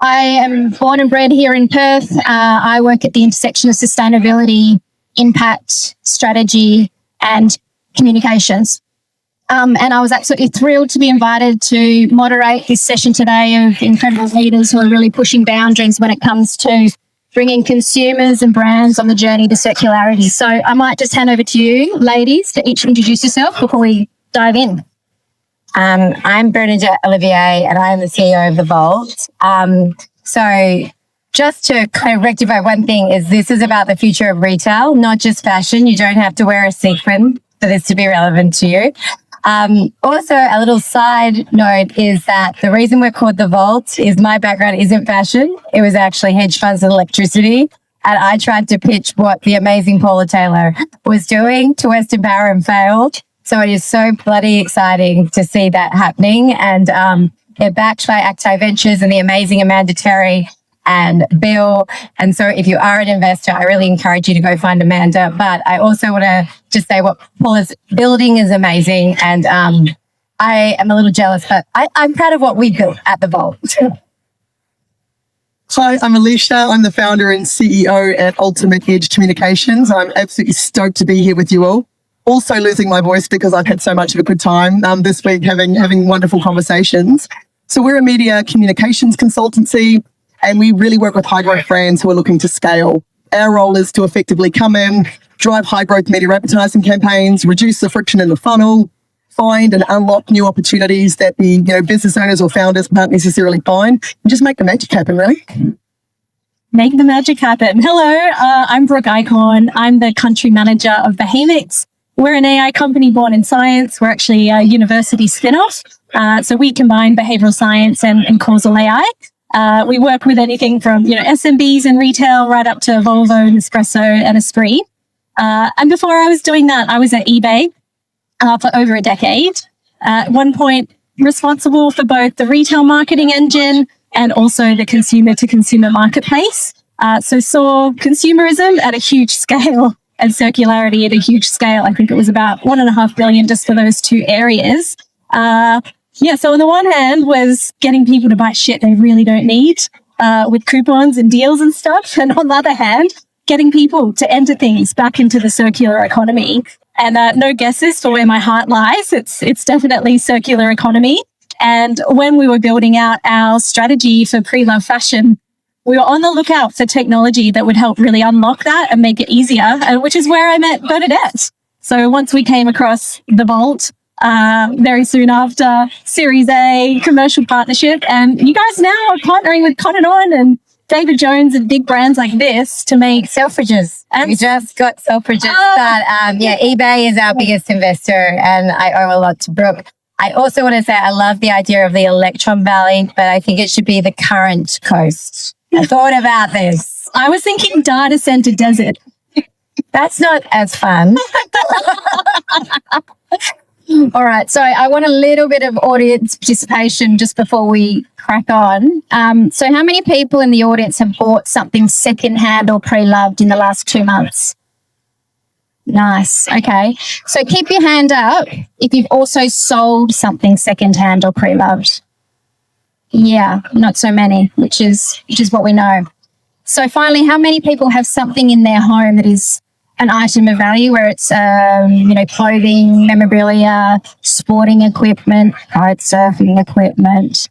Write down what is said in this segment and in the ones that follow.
I am born and bred here in Perth. I work at the intersection of sustainability, impact, strategy, and communications. And I was absolutely thrilled to be invited to moderate this session today of incredible leaders who are really pushing boundaries when it comes to bringing consumers and brands on the journey to circularity. So I might just hand over to you, ladies, to each introduce yourself before we dive in. I'm Bernadette Olivier and I'm the CEO of The Vault. So just to kind of rectify one thing is this is about the future of retail, not just fashion. You don't have to wear a sequin for this to be relevant to you. Also, a little side note is that the reason we're called The Vault is my background isn't fashion. It was actually hedge funds and electricity. And I tried to pitch what the amazing Paula Taylor was doing to Western Power and failed. So it is so bloody exciting to see that happening. And they're backed by Acti Ventures and the amazing Amanda Terry and Bill. And so if you are an investor, I really encourage you to go find Amanda. But I also want to just say what Paula's building is amazing. And I am a little jealous, but I'm proud of what we built at The Vault. Hi, I'm Alicia. I'm the founder and CEO at Ultimate Edge Communications. I'm absolutely stoked to be here with you all. Also losing my voice because I've had so much of a good time this week having wonderful conversations. So we're a media communications consultancy and we really work with high growth brands who are looking to scale. Our role is to effectively come in, drive high growth media advertising campaigns, reduce the friction in the funnel, find and unlock new opportunities that the business owners or founders can't necessarily find, and just make the magic happen, really. Make the magic happen. Hello, I'm Brooke Eichhorn. I'm the country manager of Behemoths. We're an AI company born in science. We're actually a university spin-off. So we combine behavioral science and causal AI. We work with anything from, SMBs in retail right up to Volvo, Nespresso and Esprit. And before I was doing that, I was at eBay for over a decade. At one point, responsible for both the retail marketing engine and also the consumer-to-consumer marketplace. So saw consumerism at a huge scale and circularity at a huge scale. I think it was about $1.5 billion just for those two areas. So on the one hand was getting people to buy shit they really don't need with coupons and deals and stuff. And on the other hand, getting people to enter things back into the circular economy. And no guesses for where my heart lies. It's definitely circular economy. And when we were building out our strategy for pre-love fashion, we were on the lookout for technology that would help really unlock that and make it easier, which is where I met Bernadette. So once we came across The Vault, very soon after, Series A, commercial partnership, and you guys now are partnering with Cotton On and David Jones and big brands like this to make Selfridges. We just got Selfridges. But eBay is our biggest investor and I owe a lot to Brooke. I also want to say I love the idea of the Electron Valley, but I think it should be the current coast. I thought about this. I was thinking data center desert. That's not as fun. All right. So I want a little bit of audience participation just before we crack on. So how many people in the audience have bought something secondhand or pre-loved in the last 2 months? Nice. Okay. So keep your hand up if you've also sold something secondhand or pre-loved. Yeah, not so many, which is what we know. So finally, how many people have something in their home that is an item of value, where it's clothing, memorabilia, sporting equipment, kite surfing equipment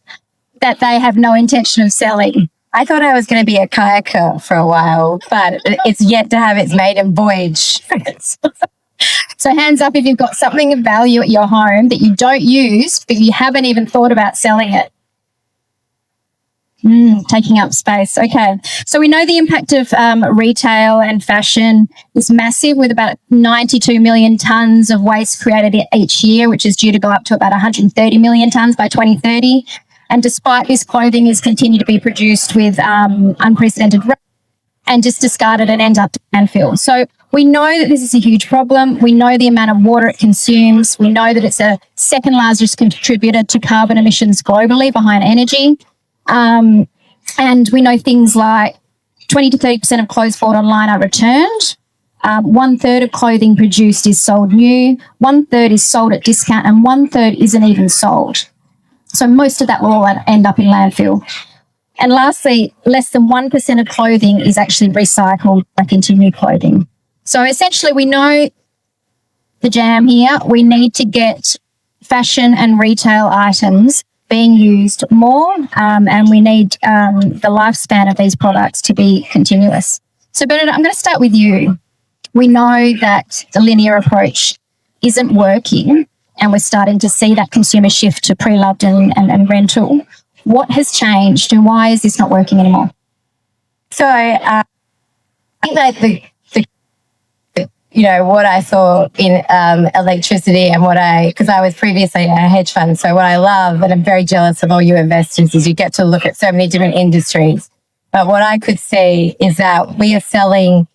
that they have no intention of selling? I thought I was going to be a kayaker for a while, but it's yet to have its maiden voyage. So hands up if you've got something of value at your home that you don't use, but you haven't even thought about selling it. Taking up space. Okay. So we know the impact of retail and fashion is massive, with about 92 million tonnes of waste created each year, which is due to go up to about 130 million tonnes by 2030. And despite this, clothing is continued to be produced with unprecedented rates and just discarded and end up to landfill. So we know that this is a huge problem. We know the amount of water it consumes. We know that it's a second largest contributor to carbon emissions globally behind energy. And we know things like 20 to 30% of clothes bought online are returned. 1/3 of clothing produced is sold new, 1/3 is sold at discount, and 1/3 isn't even sold. So most of that will all end up in landfill. And lastly, less than 1% of clothing is actually recycled back into new clothing. So essentially, we know the jam here. We need to get fashion and retail items being used more, and we need the lifespan of these products to be continuous. So Bernadette, I'm going to start with you. We know that the linear approach isn't working, and we're starting to see that consumer shift to pre-loved and rental. What has changed, and why is this not working anymore? So I think that what I saw in electricity and because I was previously a hedge fund. So what I love, and I'm very jealous of all you investors, is you get to look at so many different industries. But what I could see is that we are selling,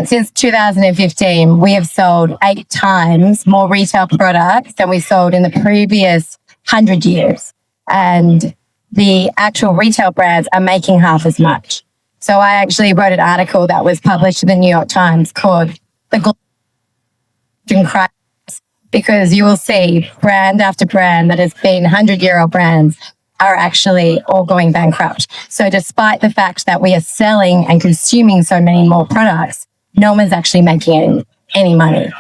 since 2015, we have sold 8 times more retail products than we sold in the previous 100 years. And the actual retail brands are making half as much. So I actually wrote an article that was published in the New York Times called The Golden Crisis, because you will see brand after brand that has been 100-year-old brands are actually all going bankrupt. So despite the fact that we are selling and consuming so many more products, no one's actually making any money.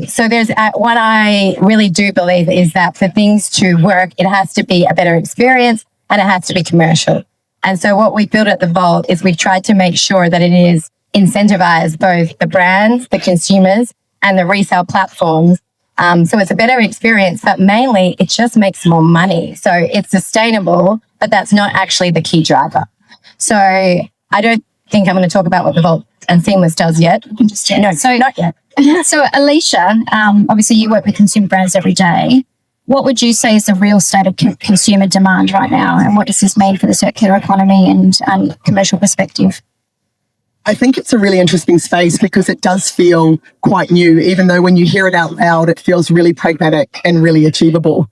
So there's what I really do believe is that for things to work, it has to be a better experience and it has to be commercial. And so what we built at the Vault is we've tried to make sure that it is incentivized both the brands, the consumers, and the resale platforms. So it's a better experience, but mainly it just makes more money. So it's sustainable, but that's not actually the key driver. So I don't think I'm going to talk about what the Vault and Seamless does yet. No, so not yet. So Alicia, obviously you work with consumer brands every day. What would you say is the real state of consumer demand right now? And what does this mean for the circular economy and commercial perspective? I think it's a really interesting space because it does feel quite new, even though when you hear it out loud, it feels really pragmatic and really achievable.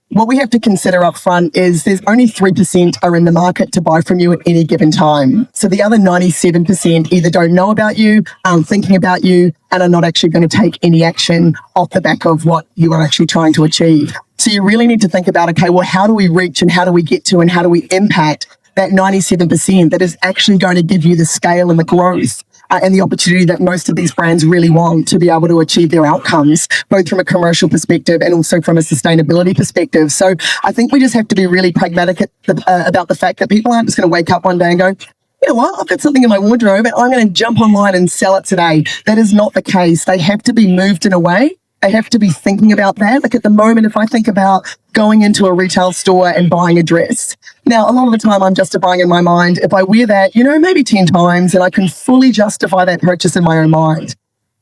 What we have to consider up front is there's only 3% are in the market to buy from you at any given time. So the other 97% either don't know about you, aren't thinking about you, and are not actually going to take any action off the back of what you are actually trying to achieve. So you really need to think about, okay, well, how do we reach and how do we get to and how do we impact that 97% that is actually going to give you the scale and the growth and the opportunity that most of these brands really want to be able to achieve their outcomes, both from a commercial perspective and also from a sustainability perspective. So I think we just have to be really pragmatic about the fact that people aren't just going to wake up one day and go, you know what, I've got something in my wardrobe and I'm going to jump online and sell it today. That is not the case. They have to be moved in a way. They have to be thinking about that. Like at the moment, if I think about going into a retail store and buying a dress, now a lot of the time I'm justifying in my mind, if I wear that, maybe 10 times and I can fully justify that purchase in my own mind.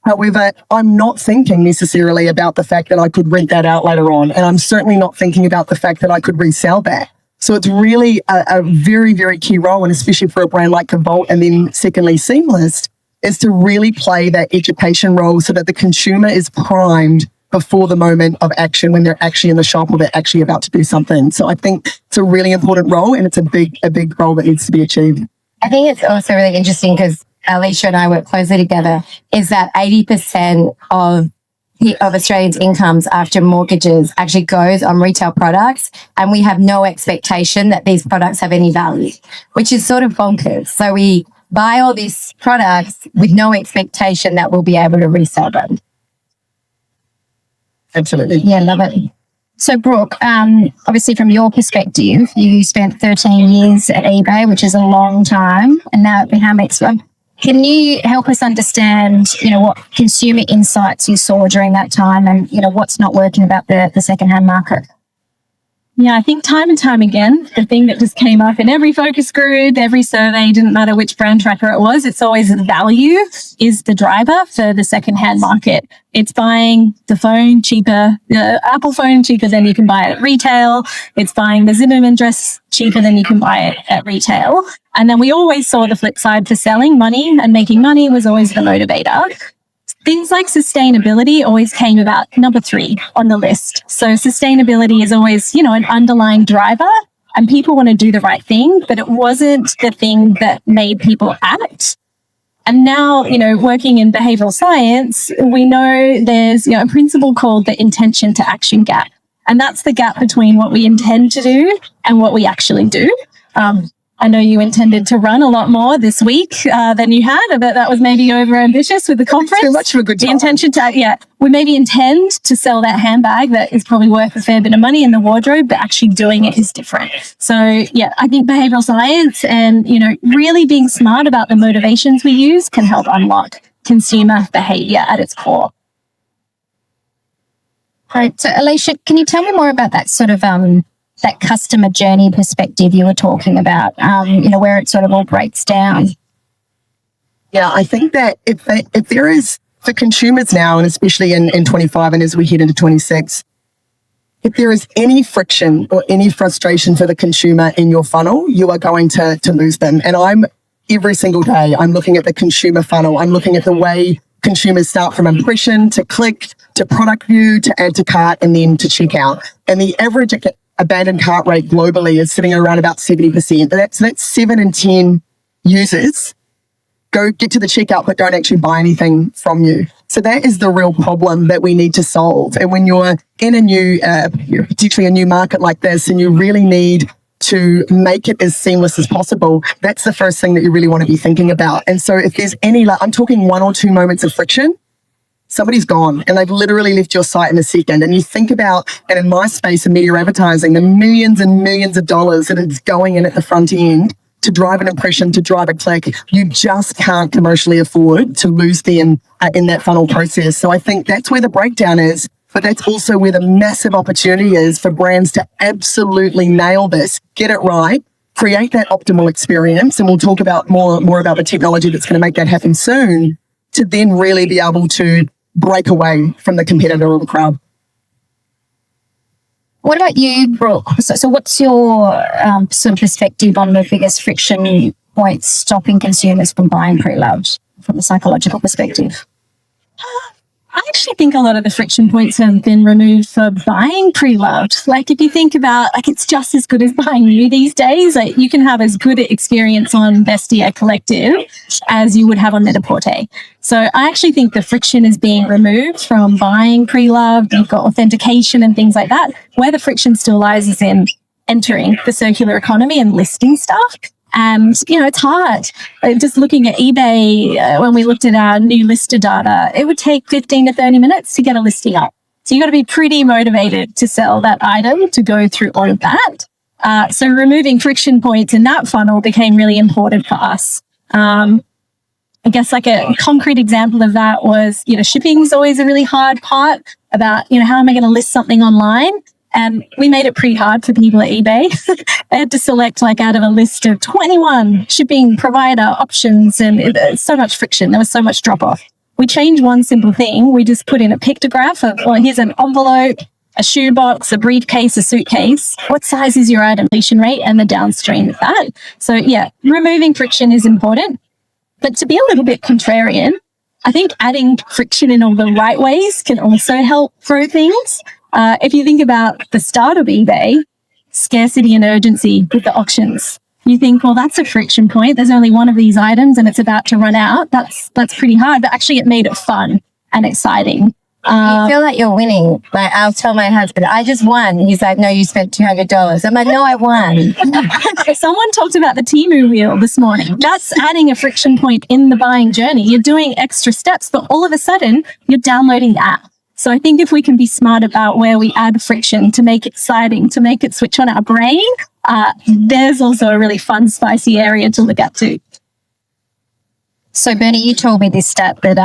However, I'm not thinking necessarily about the fact that I could rent that out later on. And I'm certainly not thinking about the fact that I could resell that. So it's really a very, very key role, and especially for a brand like the Vault and then secondly Seamless, is to really play that education role so that the consumer is primed before the moment of action when they're actually in the shop or they're actually about to do something. So I think it's a really important role and it's a big role that needs to be achieved. I think it's also really interesting because Alicia and I work closely together, is that 80% of Australians' incomes after mortgages actually goes on retail products, and we have no expectation that these products have any value, which is sort of bonkers. So we buy all these products with no expectation that we'll be able to resell them. Absolutely. Yeah, love it. So Brooke, obviously from your perspective, you spent 13 years at eBay, which is a long time, and now at Behamex. Can you help us understand, what consumer insights you saw during that time and, what's not working about the secondhand market? Yeah, I think time and time again, the thing that just came up in every focus group, every survey, didn't matter which brand tracker it was, it's always value is the driver for the secondhand market. It's buying the phone cheaper, the Apple phone cheaper than you can buy it at retail. It's buying the Zimmermann dress cheaper than you can buy it at retail. And then we always saw the flip side for selling money, and making money was always the motivator. Things like sustainability always came about number 3 on the list. So sustainability is always, an underlying driver, and people want to do the right thing, but it wasn't the thing that made people act. And now, working in behavioral science, we know there's a principle called the intention to action gap. And that's the gap between what we intend to do and what we actually do. I know you intended to run a lot more this week than you had. I bet that was maybe over ambitious with the conference. Too much of a good time. The intention to, we maybe intend to sell that handbag that is probably worth a fair bit of money in the wardrobe, but actually doing it is different. So I think behavioral science and, really being smart about the motivations we use can help unlock consumer behavior at its core. Right. So Alicia, can you tell me more about that sort of that customer journey perspective you were talking about, where it sort of all breaks down? Yeah, I think that if there is, for consumers now, and especially in 25 and as we head into 26, if there is any friction or any frustration for the consumer in your funnel, you are going to lose them. And every single day, I'm looking at the consumer funnel. I'm looking at the way consumers start from impression to click to product view to add to cart and then to checkout. And the average abandoned cart rate globally is sitting around about 70%. That's 7 in 10 users get to the checkout but don't actually buy anything from you. So that is the real problem that we need to solve. And when you're in a new, particularly a new market like this, and you really need to make it as seamless as possible, that's the first thing that you really want to be thinking about. And so if there's any, I'm talking 1 or 2 moments of friction, somebody's gone and they've literally left your site in a second. And you think about, and in my space of media advertising, the millions and millions of dollars that it's going in at the front end to drive an impression, to drive a click, you just can't commercially afford to lose them in that funnel process. So I think that's where the breakdown is, but that's also where the massive opportunity is for brands to absolutely nail this, get it right, create that optimal experience. And we'll talk about more about the technology that's going to make that happen soon, to then really be able to break away from the competitor or the crowd. What about you, Brooke? So what's your sort of perspective on the biggest friction points stopping consumers from buying pre-loved from a psychological perspective? I actually think a lot of the friction points have been removed for buying pre-loved. Like if you think about, it's just as good as buying new these days. Like you can have as good an experience on Bestia Collective as you would have on Net-a-Porter. So I actually think the friction is being removed from buying pre-loved. You've got authentication and things like that. Where the friction still lies is in entering the circular economy and listing stuff. And, it's hard. Just looking at eBay, when we looked at our new lister data, it would take 15 to 30 minutes to get a listing up. So you've got to be pretty motivated to sell that item to go through all of that. So removing friction points in that funnel became really important for us. I guess like a concrete example of that was, shipping is always a really hard part about, how am I going to list something online? And we made it pretty hard for people at eBay. They had to select out of a list of 21 shipping provider options, and so much friction. There was so much drop off. We changed one simple thing. We just put in a pictograph of, here's an envelope, a shoebox, a briefcase, a suitcase. What size is your item? Completion rate and the downstream of that. So removing friction is important. But to be a little bit contrarian, I think adding friction in all the right ways can also help grow things. If you think about the start of eBay, scarcity and urgency with the auctions, you think, well, that's a friction point. There's only one of these items and it's about to run out. That's pretty hard, but actually it made it fun and exciting. You feel like you're winning. Like I'll tell my husband, I just won. He's like, no, you spent $200. I'm like, no, I won. Someone talked about the Temu wheel this morning. That's adding a friction point in the buying journey. You're doing extra steps, but all of a sudden you're downloading the app. So I think if we can be smart about where we add friction to make it exciting, to make it switch on our brain, there's also a really fun, spicy area to look at too. So Bernie, you told me this stat that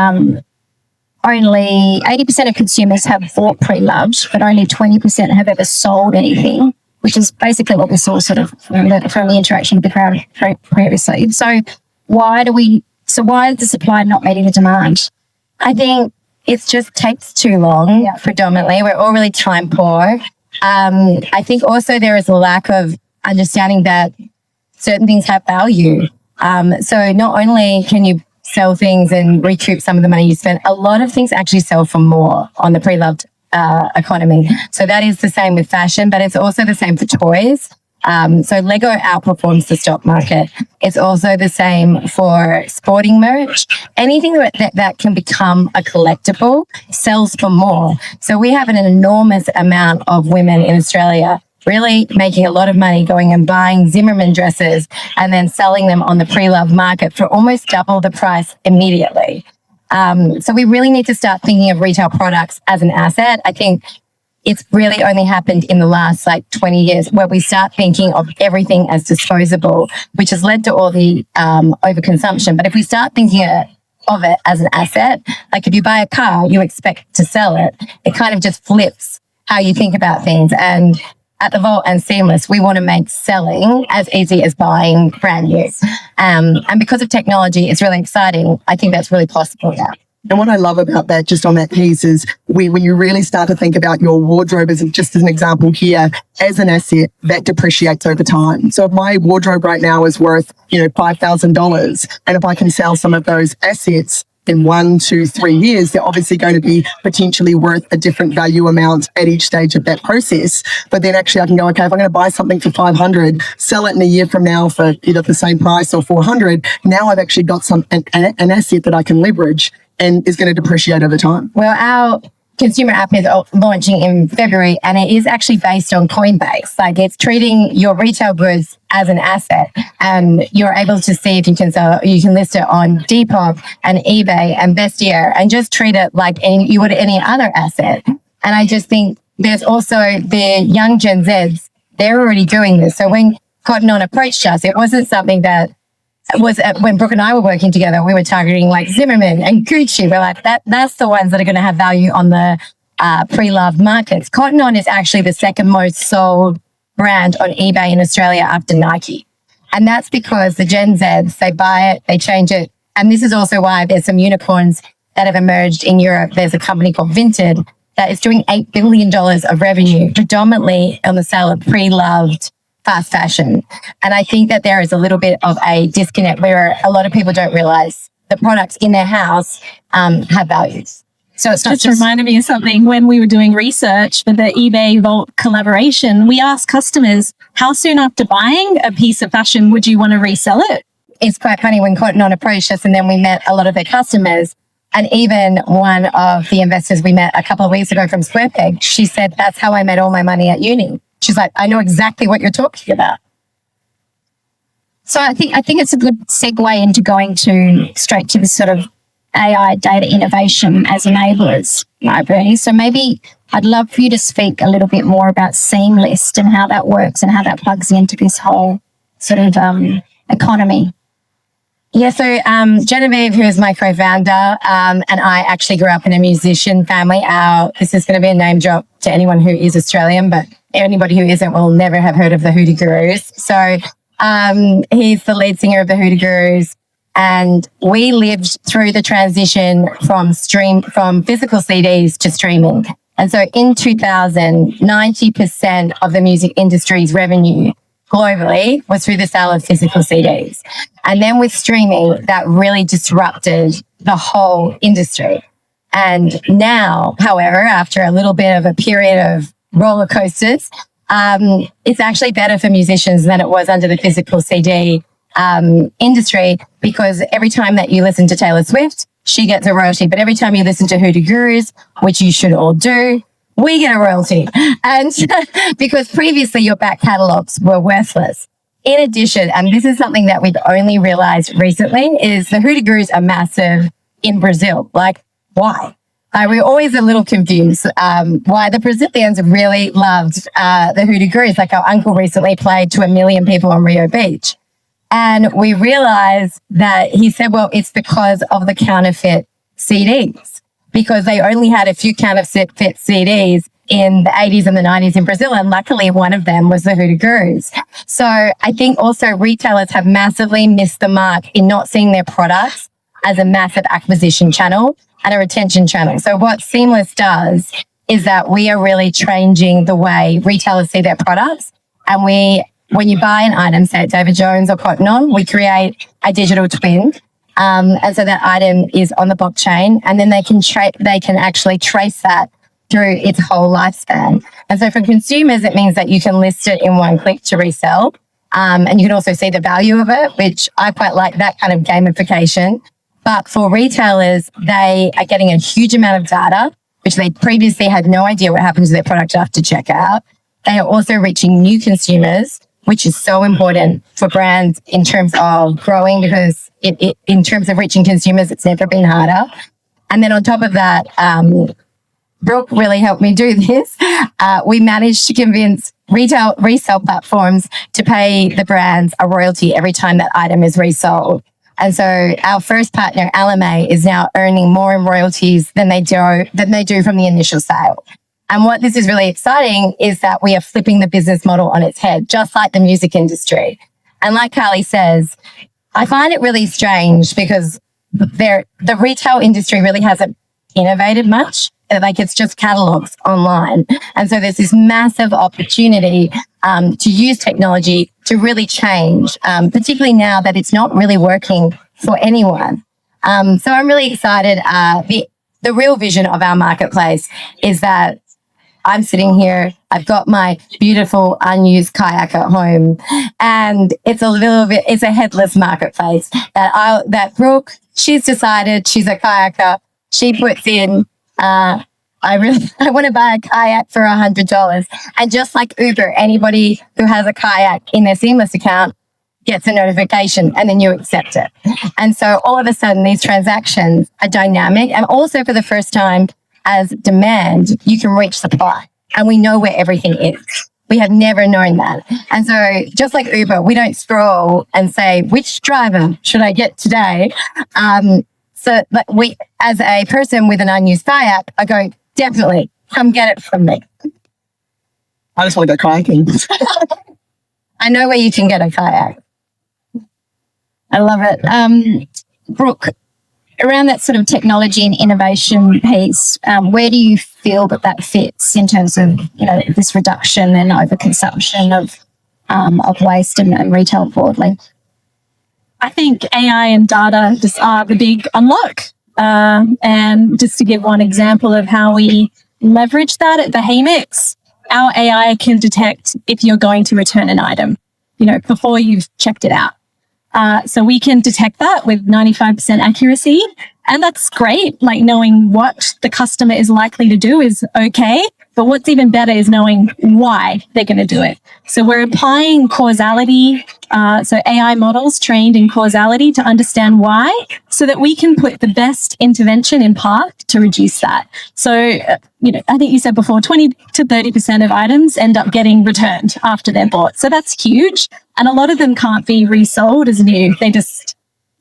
only 80% of consumers have bought pre-loved, but only 20% have ever sold anything, which is basically what we saw sort of from the interaction with the crowd previously. So why is the supply not meeting the demand? I think it just takes too long, predominantly. We're all really time poor. I think also there is a lack of understanding that certain things have value. So not only can you sell things and recoup some of the money you spent, a lot of things actually sell for more on the pre-loved economy. So that is the same with fashion, but it's also the same for toys. So Lego outperforms the stock market. It's also the same for sporting merch. Anything that can become a collectible sells for more. So we have an enormous amount of women in Australia really making a lot of money going and buying Zimmerman dresses and then selling them on the pre-loved market for almost double the price immediately. So we really need to start thinking of retail products as an asset. I think it's really only happened in the last 20 years where we start thinking of everything as disposable, which has led to all the overconsumption. But if we start thinking of it as an asset, like if you buy a car, you expect to sell it. It kind of just flips how you think about things. And at the Vault and Seamless, we want to make selling as easy as buying brand new. And because of technology, it's really exciting. I think that's really possible now. And what I love about that, just on that piece, is when you really start to think about your wardrobe as just as an example here, as an asset that depreciates over time. So if my wardrobe right now is worth, $5,000, and if I can sell some of those assets in 1, 2, 3 years, they're obviously going to be potentially worth a different value amount at each stage of that process. But then actually I can go, okay, if I'm going to buy something for 500, sell it in a year from now for either the same price or 400, now I've actually got an asset that I can leverage and is going to depreciate over time. Well, our consumer app is launching in February, and it is actually based on Coinbase. Like, it's treating your retail goods as an asset, and you're able to see if you can sell, you can list it on Depop and eBay and Vestiaire, and just treat it like you would any other asset. And I just think there's also the young Gen Zs, they're already doing this. So when Cotton On approached us, it wasn't something that was when Brooke and I were working together, we were targeting like Zimmerman and Gucci. We're like, that's the ones that are going to have value on the pre-loved markets. Cotton On is actually the second most sold brand on eBay in Australia after Nike. And that's because the Gen Zs, they buy it, they change it. And this is also why there's some unicorns that have emerged in Europe. There's a company called Vinted that is doing $8 billion of revenue, predominantly on the sale of pre-loved fast fashion. And I think that there is a little bit of a disconnect where a lot of people don't realize the products in their house have values. So it's not just reminded me of something. When we were doing research for the eBay Vault collaboration, we asked customers, how soon after buying a piece of fashion would you want to resell it? It's quite funny when Cotton On approached us, and then we met a lot of their customers. And even one of the investors we met a couple of weeks ago from SquarePeg, she said, that's how I made all my money at uni. She's like, I know exactly what you're talking about. So I think it's a good segue into going straight to this sort of AI data innovation as enablers, right, Bernie? So maybe I'd love for you to speak a little bit more about Seamless and how that works and how that plugs into this whole sort of economy. Yeah, so Genevieve, who is my co-founder, and I actually grew up in a musician family. This is going to be a name drop to anyone who is Australian, but anybody who isn't will never have heard of the Hoodoo Gurus. So he's the lead singer of the Hoodoo Gurus, and we lived through the transition from physical CDs to streaming. And so in 2000, 90% of the music industry's revenue globally was through the sale of physical CDs. And then with streaming, that really disrupted the whole industry. And now, however, after a little bit of a period of roller coasters, it's actually better for musicians than it was under the physical CD industry, because every time that you listen to Taylor Swift, she gets a royalty. But every time you listen to Hoodoo Gurus, which you should all do, we get a royalty. And because previously your back catalogs were worthless. In addition, and this is something that we've only realized recently, is the Hoodoo Gurus are massive in Brazil. Like, why? We're always a little confused why the Brazilians really loved the Hoodoo Gurus. Like, our uncle recently played to 1 million people on Rio Beach. And we realized that he said, well, it's because of the counterfeit CDs, because they only had a few counterfeit CDs in the 80s and the 90s in Brazil. And luckily, one of them was the Hoodoo Gurus. So I think also retailers have massively missed the mark in not seeing their products as a massive acquisition channel and a retention channel. So what Seamless does is that we are really changing the way retailers see their products. And when you buy an item, say at David Jones or Cotton On, we create a digital twin. And so that item is on the blockchain, and then they can actually trace that through its whole lifespan. And so for consumers, it means that you can list it in one click to resell. And you can also see the value of it, which I quite like that kind of gamification. But for retailers, they are getting a huge amount of data, which they previously had no idea what happened to their product after checkout. They are also reaching new consumers, which is so important for brands in terms of growing, because in terms of reaching consumers, it's never been harder. And then on top of that, Brooke really helped me do this. We managed to convince retail resale platforms to pay the brands a royalty every time that item is resold. And so our first partner, LMA, is now earning more in royalties than they do from the initial sale. And what this is really exciting is that we are flipping the business model on its head, just like the music industry. And like Carly says, I find it really strange because the retail industry really hasn't innovated much. Like, it's just catalogs online. And so there's this massive opportunity to use technology to really change, particularly now that it's not really working for anyone. So I'm really excited. The real vision of our marketplace is that I'm sitting here, I've got my beautiful unused kayak at home, and it's a headless marketplace that Brooke, she's decided she's a kayaker. She puts in, I want to buy a kayak for $100. And just like Uber, anybody who has a kayak in their Seamless account gets a notification, and then you accept it. And so all of a sudden, these transactions are dynamic. And also, for the first time, as demand, you can reach supply. And we know where everything is. We have never known that. And so just like Uber, we don't scroll and say, which driver should I get today? So we, as a person with an unused kayak, I go, definitely, come get it from me. I just want to go kayaking. I know where you can get a kayak. I love it. Brooke, around that sort of technology and innovation piece, where do you feel that fits in terms of, this reduction and overconsumption of waste and retail broadly? I think AI and data just are the big unlock. And just to give one example of how we leverage that at Behamix, our AI can detect if you're going to return an item, before you've checked it out. So we can detect that with 95% accuracy. And that's great. Like, knowing what the customer is likely to do is okay. But what's even better is knowing why they're going to do it. So we're applying causality. So AI models trained in causality to understand why, so that we can put the best intervention in path to reduce that. So, I think you said before, 20 to 30% of items end up getting returned after they're bought. So that's huge. And a lot of them can't be resold as new. They just,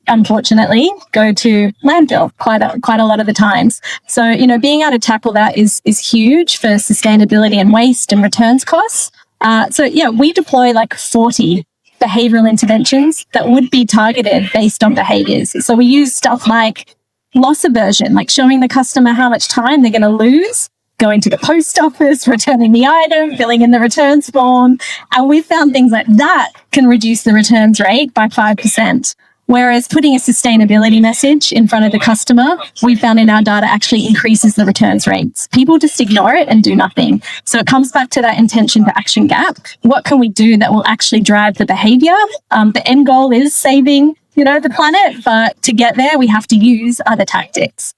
unfortunately, go to landfill quite a lot of the times. So, being able to tackle that is huge for sustainability and waste and returns costs. We deploy like 40 behavioral interventions that would be targeted based on behaviors. So we use stuff like loss aversion, like showing the customer how much time they're going to lose going to the post office, returning the item, filling in the returns form. And we found things like that can reduce the returns rate by 5%. Whereas putting a sustainability message in front of the customer, we found in our data actually increases the returns rates. People just ignore it and do nothing. So it comes back to that intention to action gap. What can we do that will actually drive the behavior? The end goal is saving, the planet, but to get there, we have to use other tactics.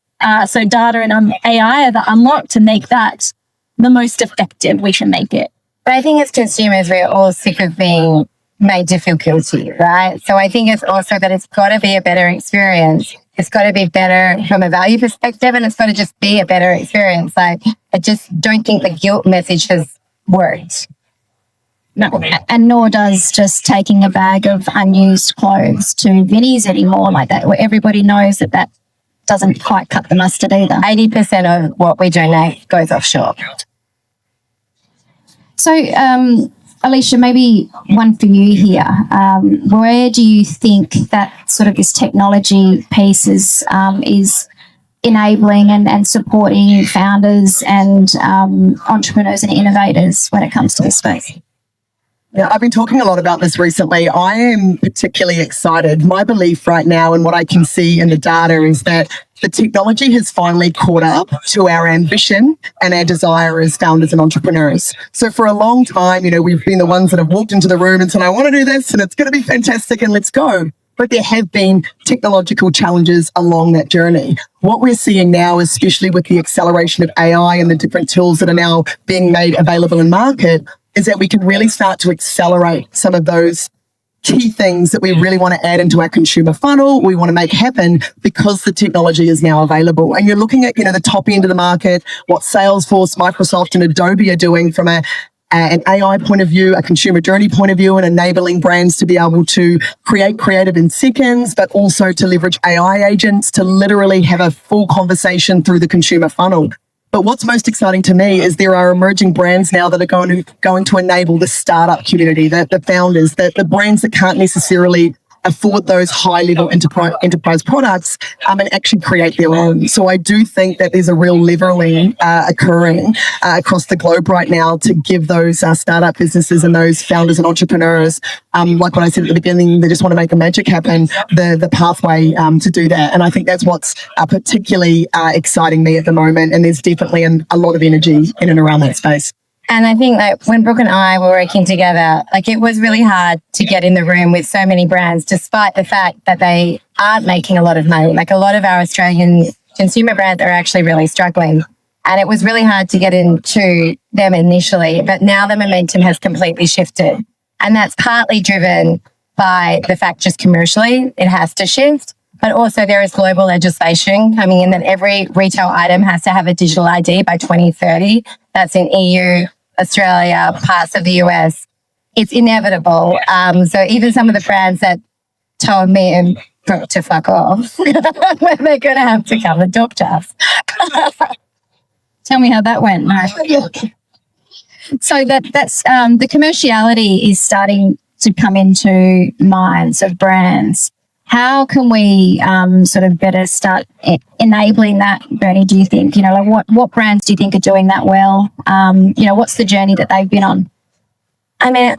So data and AI are the unlock to make that the most effective we can make it. But I think as consumers, we're all sick of being made to feel guilty, right? So I think it's also that it's got to be a better experience. It's got to be better from a value perspective, and it's got to just be a better experience. Like, I just don't think the guilt message has worked. No, and nor does just taking a bag of unused clothes to Vinnie's anymore like that, where everybody knows that doesn't quite cut the mustard either. 80% of what we donate goes offshore. So, Alicia, maybe one for you here. Where do you think that sort of this technology piece is enabling and supporting founders and entrepreneurs and innovators when it comes to this space? Yeah, I've been talking a lot about this recently. I am particularly excited. My belief right now and what I can see in the data is that the technology has finally caught up to our ambition and our desire as founders and entrepreneurs. So for a long time, we've been the ones that have walked into the room and said, I want to do this and it's going to be fantastic and let's go. But there have been technological challenges along that journey. What we're seeing now, especially with the acceleration of AI and the different tools that are now being made available in market, is that we can really start to accelerate some of those key things that we really want to add into our consumer funnel, we want to make happen because the technology is now available. And you're looking at, the top end of the market, what Salesforce, Microsoft and Adobe are doing from an AI point of view, a consumer journey point of view, and enabling brands to be able to create creative in seconds, but also to leverage AI agents to literally have a full conversation through the consumer funnel. But what's most exciting to me is there are emerging brands now that are going to enable the startup community, the founders, the brands that can't necessarily afford those high-level enterprise products and actually create their own. So I do think that there's a real leveling occurring across the globe right now to give those startup businesses and those founders and entrepreneurs, like what I said at the beginning, they just want to make the magic happen, the pathway to do that. And I think that's what's particularly exciting me at the moment. And there's definitely a lot of energy in and around that space. And I think that when Brooke and I were working together, it was really hard to get in the room with so many brands, despite the fact that they aren't making a lot of money. A lot of our Australian consumer brands are actually really struggling. And it was really hard to get into them initially, but now the momentum has completely shifted. And that's partly driven by the fact just commercially it has to shift. But also there is global legislation coming in that every retail item has to have a digital ID by 2030. That's in EU, Australia, parts of the US. It's inevitable. So even some of the brands that told me and Brooke to fuck off, they're going to have to come and talk to us. Tell me how that went. No. So that's the commerciality is starting to come into minds of brands. How can we sort of better start enabling that, Bernie, do you think? What brands do you think are doing that well? What's the journey that they've been on? I mean,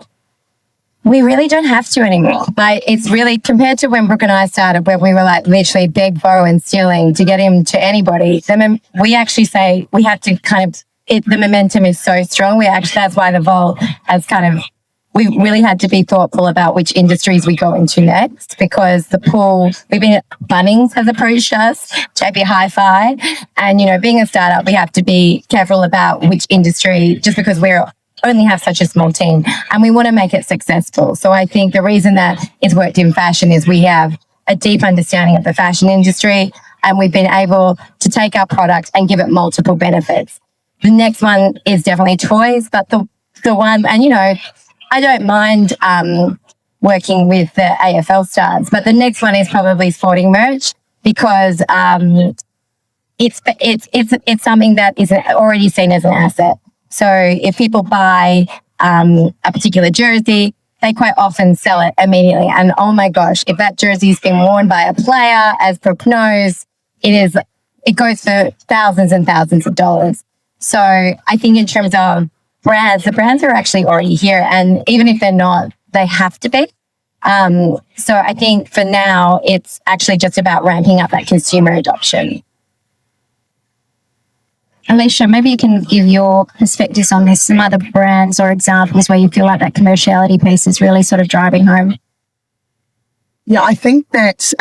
we really don't have to anymore. It's really, compared to when Brooke and I started, where we were literally beg, borrow and stealing to get him to anybody, we actually say we have to the momentum is so strong. That's why the Vault has we really had to be thoughtful about which industries we go into next, because the pool, Bunnings has approached us, JB Hi-Fi, and, being a startup, we have to be careful about which industry, just because we only have such a small team and we want to make it successful. So I think the reason that it's worked in fashion is we have a deep understanding of the fashion industry and we've been able to take our product and give it multiple benefits. The next one is definitely toys, but the one, and, I don't mind working with the AFL stars, but the next one is probably sporting merch, because it's something that is already seen as an asset. So if people buy a particular jersey, they quite often sell it immediately. And oh my gosh, if that jersey's been worn by a player, as Brooke knows, it goes for thousands and thousands of dollars. So I think in terms of the brands are actually already here. And even if they're not, they have to be. So I think for now, it's actually just about ramping up that consumer adoption. Alicia, maybe you can give your perspectives on this, some other brands or examples where you feel like that commerciality piece is really sort of driving home. Yeah, I think that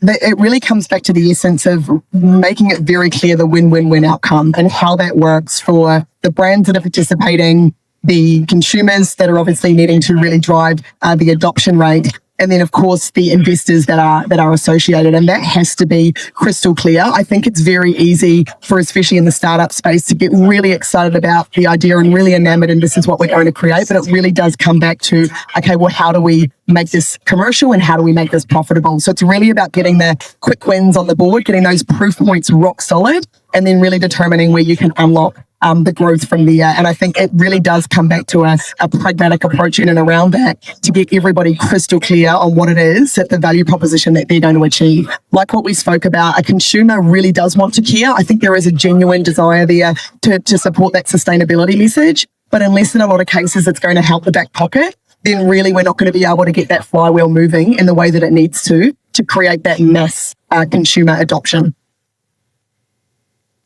it really comes back to the essence of making it very clear the win-win-win outcome and how that works for the brands that are participating, the consumers that are obviously needing to really drive the adoption rate, and then of course the investors that are associated, and that has to be crystal clear. I think it's very easy for, especially in the startup space, to get really excited about the idea and really enamored and this is what we're going to create, but it really does come back to, okay, well, how do we make this commercial and how do we make this profitable? So it's really about getting the quick wins on the board, getting those proof points rock solid, and then really determining where you can unlock the growth from there. And I think it really does come back to a pragmatic approach in and around that to get everybody crystal clear on what it is, that the value proposition that they're going to achieve. Like what we spoke about, a consumer really does want to care. I think there is a genuine desire there to support that sustainability message. But unless in a lot of cases it's going to help the back pocket, then really we're not going to be able to get that flywheel moving in the way that it needs to create that mass consumer adoption.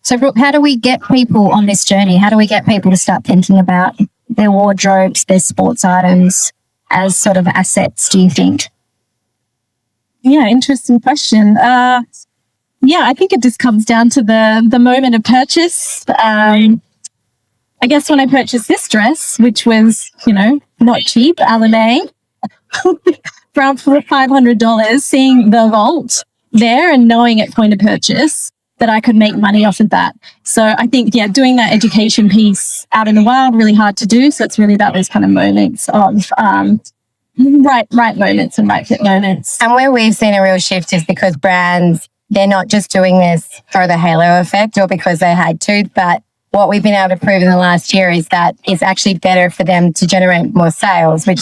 So, Brooke, how do we get people on this journey? How do we get people to start thinking about their wardrobes, their sports items as sort of assets, do you think? Yeah, interesting question. I think it just comes down to the moment of purchase. I guess when I purchased this dress, which was, not cheap, Alame, around $500, seeing the vault there and knowing at point of purchase that I could make money off of that. So I think, doing that education piece out in the wild, really hard to do. So it's really about those kind of moments of right moments and right fit moments. And where we've seen a real shift is because brands, they're not just doing this for the halo effect or because they had to, but what we've been able to prove in the last year is that it's actually better for them to generate more sales, which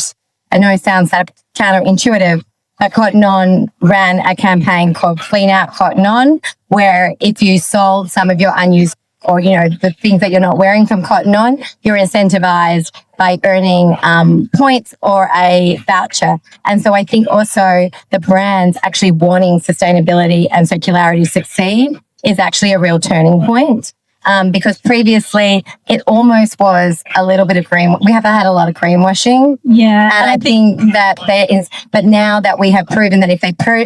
I know sounds counterintuitive, but Cotton On ran a campaign called Clean Out Cotton On, where if you sold some of your unused or, the things that you're not wearing from Cotton On, you're incentivized by earning points or a voucher. And so I think also the brands actually wanting sustainability and circularity to succeed is actually a real turning point. Because previously it almost was a little bit of we have had a lot of greenwashing. Yeah. And I think that there is, but now that we have proven that if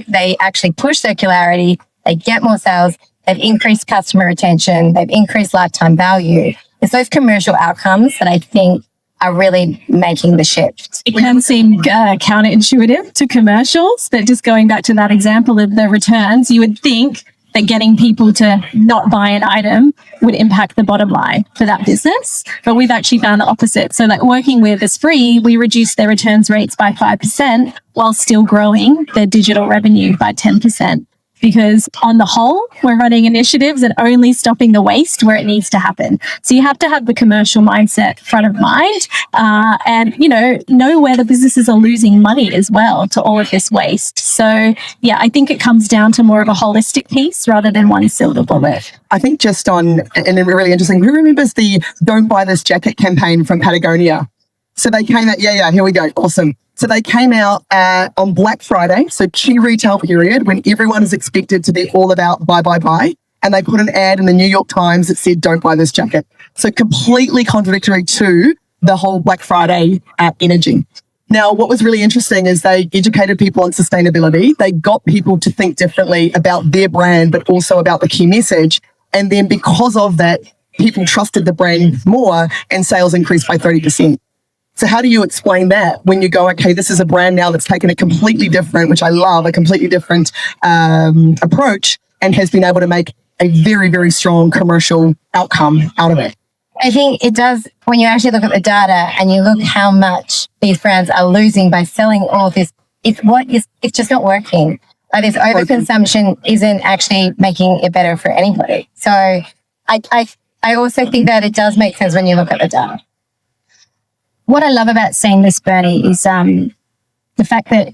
they actually push circularity, they get more sales, they've increased customer retention, they've increased lifetime value. It's those commercial outcomes that I think are really making the shift. It can seem counterintuitive to commercials, but just going back to that example of the returns, you would think that getting people to not buy an item would impact the bottom line for that business. But we've actually found the opposite. So like working with Esprit, we reduced their returns rates by 5% while still growing their digital revenue by 10%. Because on the whole, we're running initiatives and only stopping the waste where it needs to happen. So you have to have the commercial mindset front of mind and, know where the businesses are losing money as well to all of this waste. So, I think it comes down to more of a holistic piece rather than one silver bullet. I think and really interesting, who remembers the Don't Buy This Jacket campaign from Patagonia? So they came out, here we go, awesome. So they came out on Black Friday, so key retail period, when everyone is expected to be all about buy. And they put an ad in the New York Times that said, don't buy this jacket. So completely contradictory to the whole Black Friday energy. Now, what was really interesting is they educated people on sustainability. They got people to think differently about their brand, but also about the key message. And then because of that, people trusted the brand more and sales increased by 30%. So how do you explain that when you go, okay, this is a brand now that's taken a completely different, which I love, a completely different approach and has been able to make a very, very strong commercial outcome out of it? I think it does, when you actually look at the data and you look how much these brands are losing by selling all this, it's just not working. Like this overconsumption isn't actually making it better for anybody. So I also think that it does make sense when you look at the data. What I love about seeing this, Bernie, is the fact that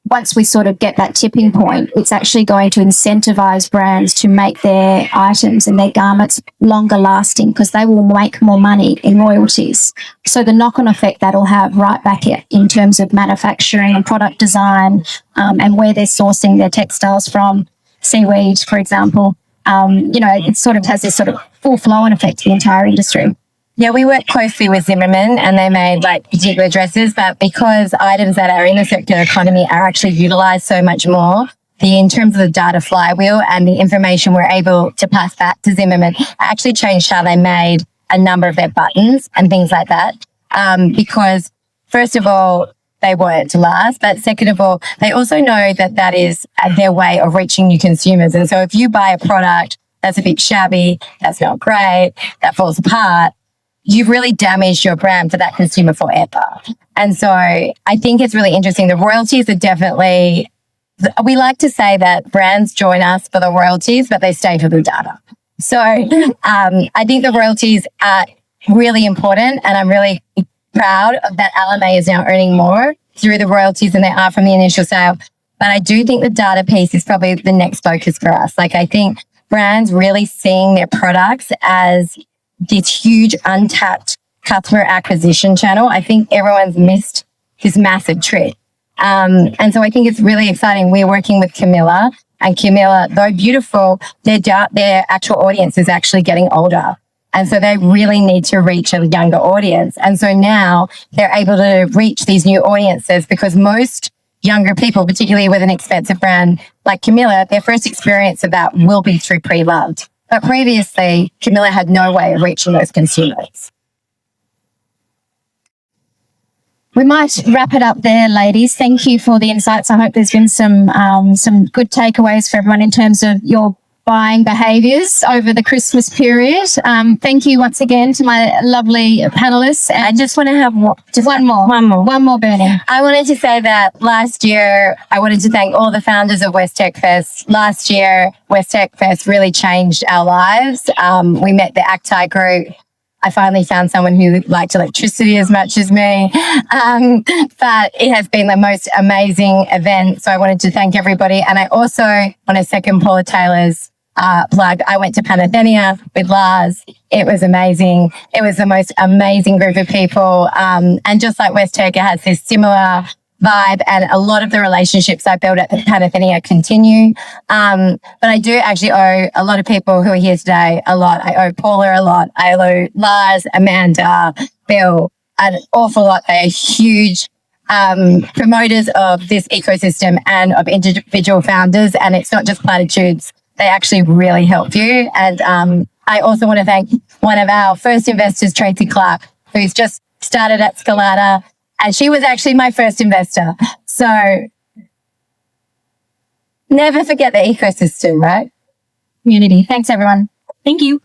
once we sort of get that tipping point, it's actually going to incentivize brands to make their items and their garments longer lasting because they will make more money in royalties. So the knock-on effect that'll have right back in terms of manufacturing and product design and where they're sourcing their textiles from, seaweed, for example, it sort of has this sort of full flow-on effect to the entire industry. Yeah, we work closely with Zimmerman and they made particular dresses, but because items that are in the circular economy are actually utilized so much more, in terms of the data flywheel and the information we're able to pass back to Zimmerman actually changed how they made a number of their buttons and things like that. Because first of all, they want it to last, but second of all, they also know that is their way of reaching new consumers. And so if you buy a product that's a bit shabby, that's not great, that falls apart, you've really damaged your brand for that consumer forever. And so I think it's really interesting. The royalties are definitely, we like to say that brands join us for the royalties, but they stay for the data. So I think the royalties are really important and I'm really proud of that Alame is now earning more through the royalties than they are from the initial sale. But I do think the data piece is probably the next focus for us. I think brands really seeing their products as this huge untapped customer acquisition channel. I think everyone's missed this massive trick. And so I think it's really exciting. We're working with Camilla, and Camilla, though beautiful, their actual audience is actually getting older. And so they really need to reach a younger audience. And so now they're able to reach these new audiences because most younger people, particularly with an expensive brand like Camilla, their first experience of that will be through pre-loved. But previously, Camilla had no way of reaching those consumers. We might wrap it up there, ladies. Thank you for the insights. I hope there's been some good takeaways for everyone in terms of your buying behaviours over the Christmas period. Thank you once again to my lovely panelists. And I just want to have one more, Bernie. I wanted to say that last year, I wanted to thank all the founders of West Tech Fest. Last year, West Tech Fest really changed our lives. We met the Acti group. I finally found someone who liked electricity as much as me. But it has been the most amazing event. So I wanted to thank everybody. And I also want to second Paula Taylor's plug. I went to Panathenea with Lars. It was amazing. It was the most amazing group of people. And just like West Tech, it has this similar vibe, and a lot of the relationships I built at the Panathenea continue. But I do actually owe a lot of people who are here today a lot. I owe Paula a lot. I owe Lars, Amanda, Bill an awful lot. They are huge promoters of this ecosystem and of individual founders. And it's not just platitudes. They actually really help you. And I also want to thank one of our first investors, Tracy Clark, who's just started at Scalata. And she was actually my first investor. So never forget the ecosystem, right? Community. Thanks, everyone. Thank you.